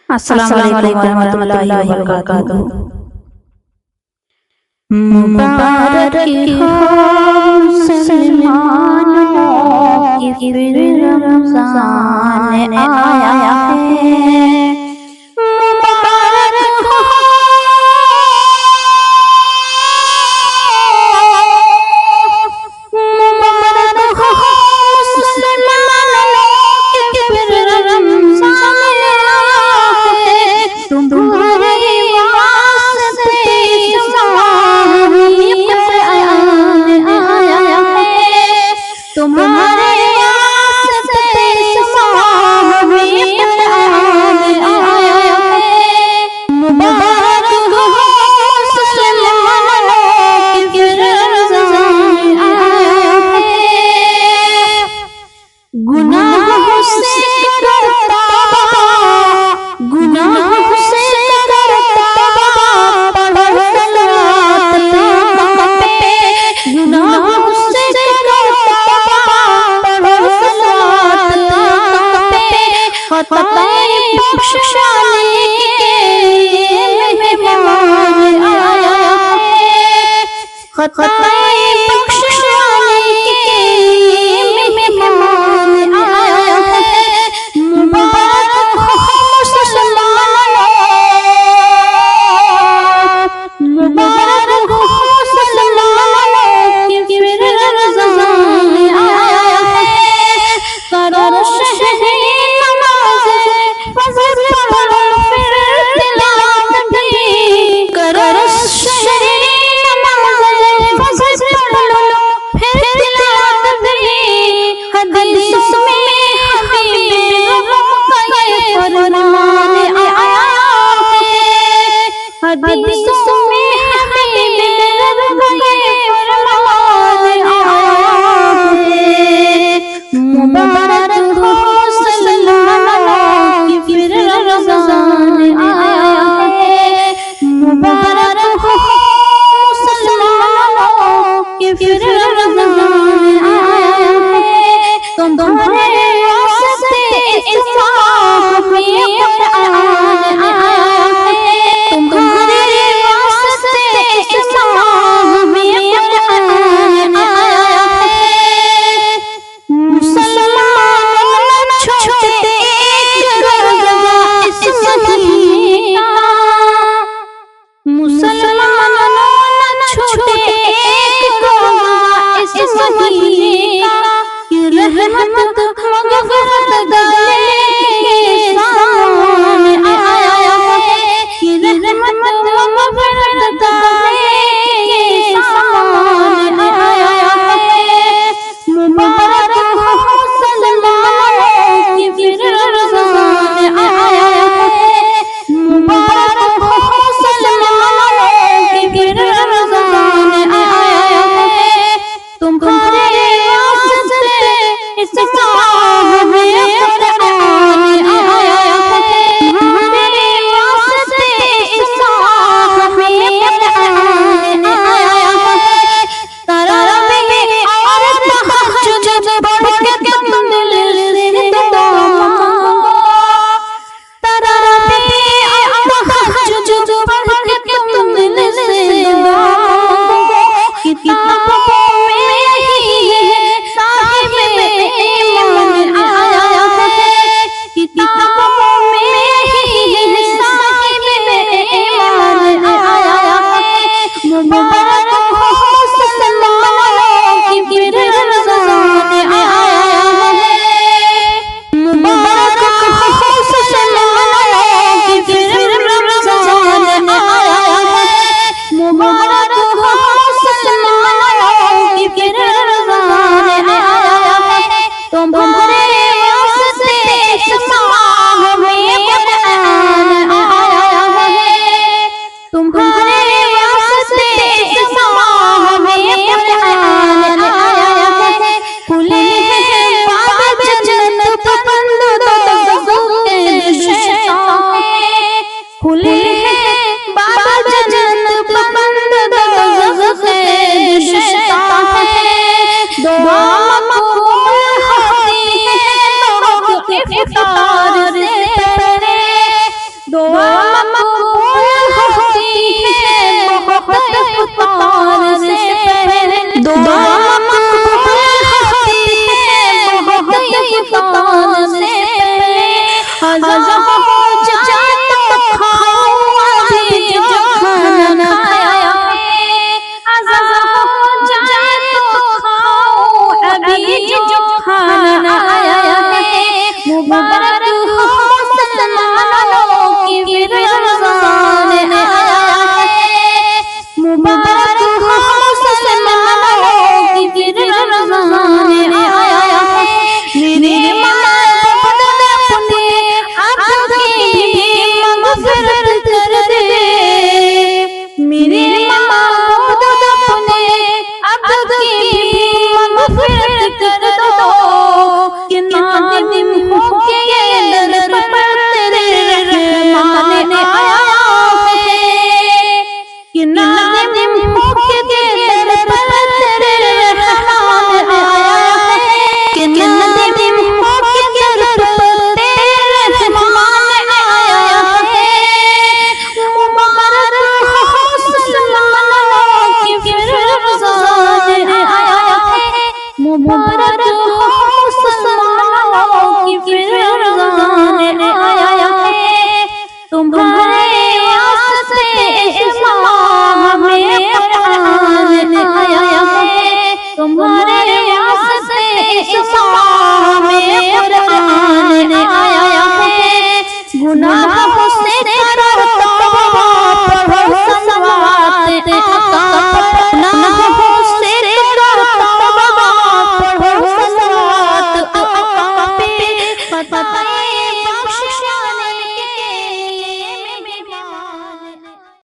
अस्सलाम वालेकुम रहमतुल्लाहि व बरकातुहू। मुबारक हो मुसलमानों की फिर रमज़ान आया है। मुबारक हो मुबारक हो मुसलमानों की फिर रमज़ान आया है। तुम्हारे वास्ते तुम्हारे वास्ते आया है। मुबारक हो मुसलमानों की फिर रमज़ान आया है। गुनाहों से करो तौबा, गुनाहों से करो तौबा, पढ़ो सलात तौबा पे। गुनाहों से करो तौबा, पढ़ो सलात तौबा पे। खताएं बख्शवाने के मेहमान आया है। खताएं बख्शवाने के मेहमान आया है। मुबारक हो मुसलमानों, मुबारक हो मुसलमानों की फिर रमज़ान आया है। करो शहरी नमाज़े, फज़्ल पढ़ो फिर तिलावत भी। करो शहरी नमाज़े, फज़्ल पढ़ो फिर तिलावत भी। हदीसों में हबीब का ये फरमान आया है। हदीसों में हबीब का ये फरमान आया है। मुबारक हो मुसलमानों की फिर रमज़ान गुनाह